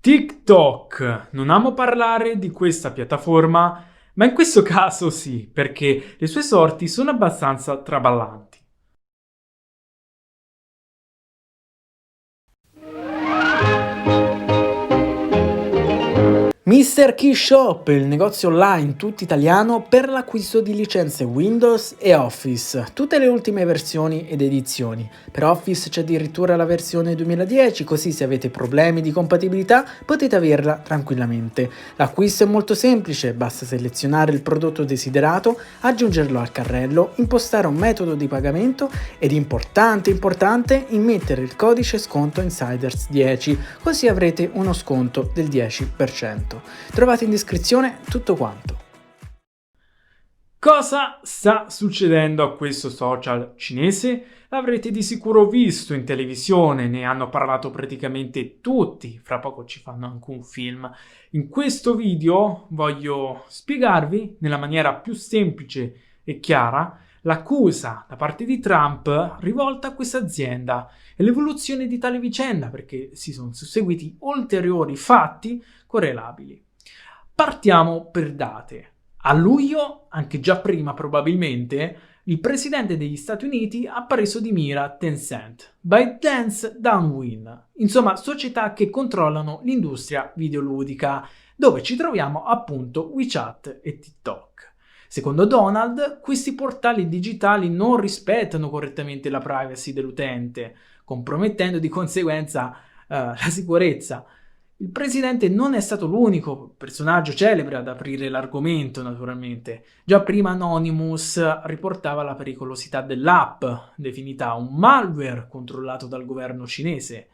TikTok. Non amo parlare di questa piattaforma, ma in questo caso sì, perché le sue sorti sono abbastanza traballanti. Mr. Key Shop, il negozio online tutto italiano per l'acquisto di licenze Windows e Office, tutte le ultime versioni ed edizioni. Per Office c'è addirittura la versione 2010, così se avete problemi di compatibilità potete averla tranquillamente. L'acquisto è molto semplice, basta selezionare il prodotto desiderato, aggiungerlo al carrello, impostare un metodo di pagamento ed importante, immettere il codice sconto Insiders 10, così avrete uno sconto del 10%. Trovate in descrizione tutto quanto. Cosa sta succedendo a questo social cinese? L'avrete di sicuro visto in televisione, ne hanno parlato praticamente tutti, fra poco ci fanno anche un film. In questo video voglio spiegarvi nella maniera più semplice e chiara l'accusa da parte di Trump rivolta a questa azienda e l'evoluzione di tale vicenda, perché si sono susseguiti ulteriori fatti correlabili. Partiamo per date. A luglio, anche già prima probabilmente, il presidente degli Stati Uniti ha preso di mira Tencent, ByteDance, Downwind, insomma società che controllano l'industria videoludica, dove ci troviamo appunto WeChat e TikTok. Secondo Donald, questi portali digitali non rispettano correttamente la privacy dell'utente, compromettendo di conseguenza la sicurezza. Il presidente non è stato l'unico personaggio celebre ad aprire l'argomento, naturalmente. Già prima Anonymous riportava la pericolosità dell'app, definita un malware controllato dal governo cinese.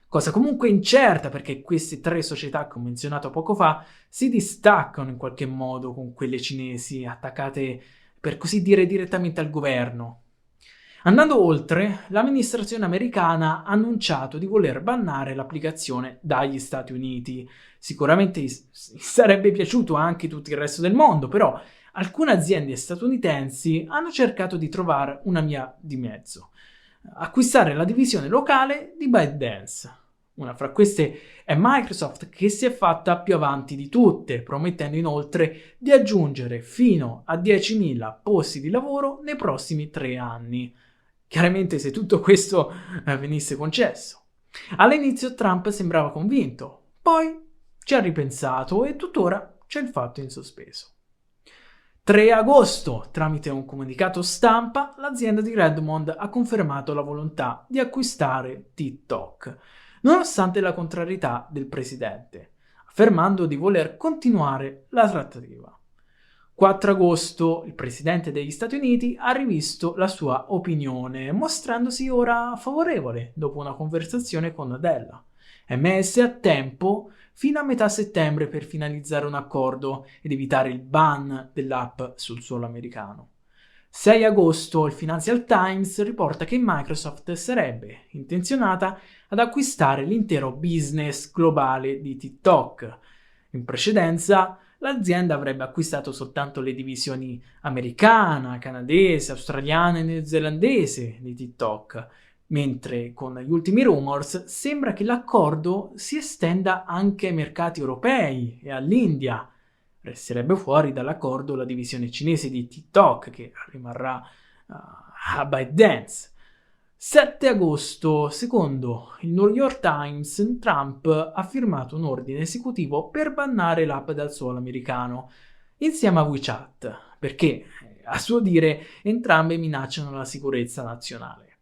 Cosa comunque incerta perché queste tre società che ho menzionato poco fa si distaccano in qualche modo con quelle cinesi, attaccate per così dire direttamente al governo. Andando oltre, l'amministrazione americana ha annunciato di voler bannare l'applicazione dagli Stati Uniti. Sicuramente sarebbe piaciuto anche tutto il resto del mondo, però alcune aziende statunitensi hanno cercato di trovare una via di mezzo. Acquistare la divisione locale di ByteDance. Una fra queste è Microsoft, che si è fatta più avanti di tutte, promettendo inoltre di aggiungere fino a 10.000 posti di lavoro nei prossimi 3 anni. Chiaramente se tutto questo venisse concesso. All'inizio Trump sembrava convinto, poi ci ha ripensato e tuttora c'è il fatto in sospeso. 3 agosto, tramite un comunicato stampa, l'azienda di Redmond ha confermato la volontà di acquistare TikTok, nonostante la contrarietà del presidente, affermando di voler continuare la trattativa. 4 agosto, il presidente degli Stati Uniti ha rivisto la sua opinione, mostrandosi ora favorevole dopo una conversazione con Nadella. MS a tempo fino a metà settembre per finalizzare un accordo ed evitare il ban dell'app sul suolo americano. 6 agosto, il Financial Times riporta che Microsoft sarebbe intenzionata ad acquistare l'intero business globale di TikTok. In precedenza, l'azienda avrebbe acquistato soltanto le divisioni americana, canadese, australiana e neozelandese di TikTok, mentre con gli ultimi rumors sembra che l'accordo si estenda anche ai mercati europei e all'India. Resterebbe fuori dall'accordo la divisione cinese di TikTok, che rimarrà a ByteDance. 7 agosto, secondo il New York Times, Trump ha firmato un ordine esecutivo per bannare l'app dal suolo americano, insieme a WeChat, perché, a suo dire, entrambe minacciano la sicurezza nazionale.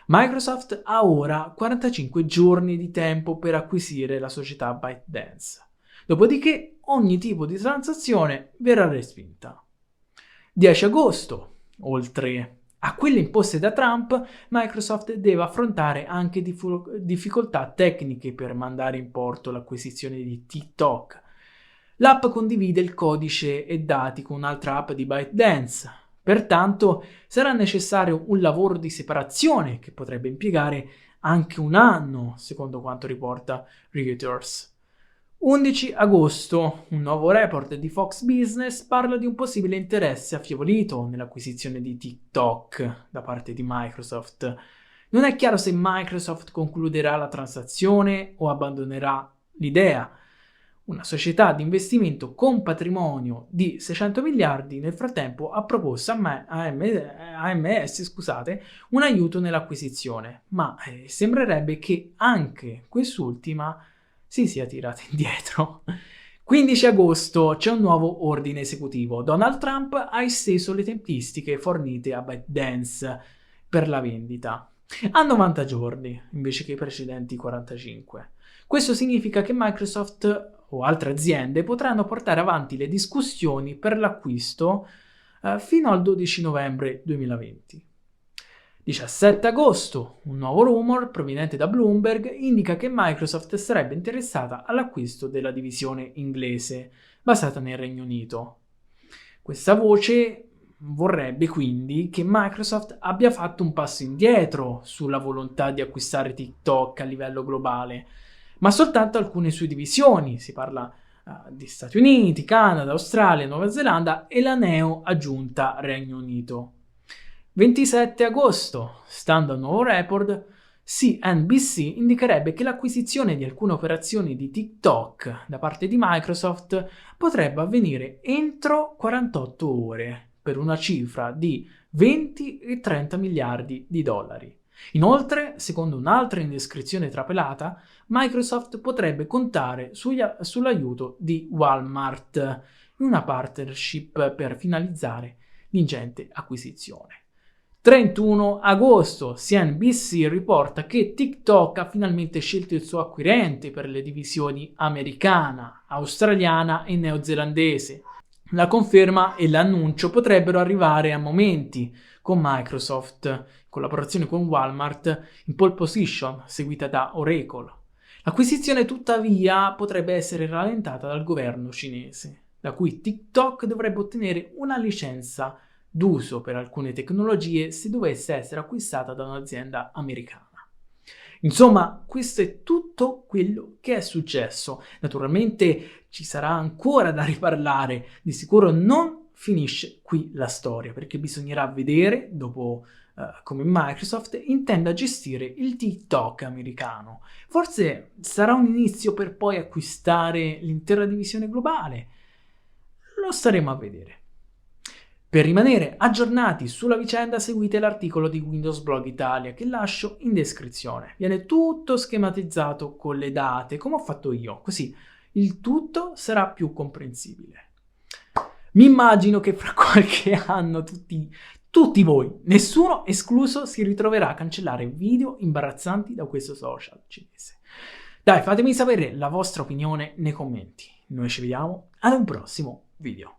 Microsoft ha ora 45 giorni di tempo per acquisire la società ByteDance. Dopodiché ogni tipo di transazione verrà respinta. 10 agosto, oltre a quelle imposte da Trump, Microsoft deve affrontare anche difficoltà tecniche per mandare in porto l'acquisizione di TikTok. L'app condivide il codice e dati con un'altra app di ByteDance, pertanto sarà necessario un lavoro di separazione che potrebbe impiegare anche un anno, secondo quanto riporta Reuters. 11 agosto, un nuovo report di Fox Business parla di un possibile interesse affievolito nell'acquisizione di TikTok da parte di Microsoft. Non è chiaro se Microsoft concluderà la transazione o abbandonerà l'idea. Una società di investimento con patrimonio di 600 miliardi nel frattempo ha proposto AMS, un aiuto nell'acquisizione, ma sembrerebbe che anche quest'ultima si sia tirata indietro. 15 agosto c'è un nuovo ordine esecutivo. Donald Trump ha esteso le tempistiche fornite a ByteDance per la vendita a 90 giorni invece che i precedenti 45. Questo significa che Microsoft o altre aziende potranno portare avanti le discussioni per l'acquisto fino al 12 novembre 2020. 17 agosto, un nuovo rumor proveniente da Bloomberg indica che Microsoft sarebbe interessata all'acquisto della divisione inglese basata nel Regno Unito. Questa voce vorrebbe quindi che Microsoft abbia fatto un passo indietro sulla volontà di acquistare TikTok a livello globale, ma soltanto alcune sue divisioni. Si parla di Stati Uniti, Canada, Australia, Nuova Zelanda e la neo aggiunta Regno Unito. 27 agosto, stando a un nuovo report, CNBC indicherebbe che l'acquisizione di alcune operazioni di TikTok da parte di Microsoft potrebbe avvenire entro 48 ore per una cifra di 20 e 30 miliardi di dollari. Inoltre, secondo un'altra indiscrezione trapelata, Microsoft potrebbe contare sull'aiuto di Walmart in una partnership per finalizzare l'ingente acquisizione. 31 agosto, CNBC riporta che TikTok ha finalmente scelto il suo acquirente per le divisioni americana, australiana e neozelandese. La conferma e l'annuncio potrebbero arrivare a momenti, con Microsoft, in collaborazione con Walmart, in pole position, seguita da Oracle. L'acquisizione tuttavia potrebbe essere rallentata dal governo cinese, da cui TikTok dovrebbe ottenere una licenza d'uso per alcune tecnologie se dovesse essere acquistata da un'azienda americana. Insomma, questo è tutto quello che è successo. Naturalmente ci sarà ancora da riparlare, di sicuro non finisce qui la storia, perché bisognerà vedere dopo come Microsoft intenda gestire il TikTok americano. Forse sarà un inizio per poi acquistare l'intera divisione globale. Lo staremo a vedere. Per rimanere aggiornati sulla vicenda seguite l'articolo di Windows Blog Italia che lascio in descrizione. Viene tutto schematizzato con le date, come ho fatto io, così il tutto sarà più comprensibile. Mi immagino che fra qualche anno tutti voi, nessuno escluso, si ritroverà a cancellare video imbarazzanti da questo social cinese. Dai, fatemi sapere la vostra opinione nei commenti. Noi ci vediamo ad un prossimo video.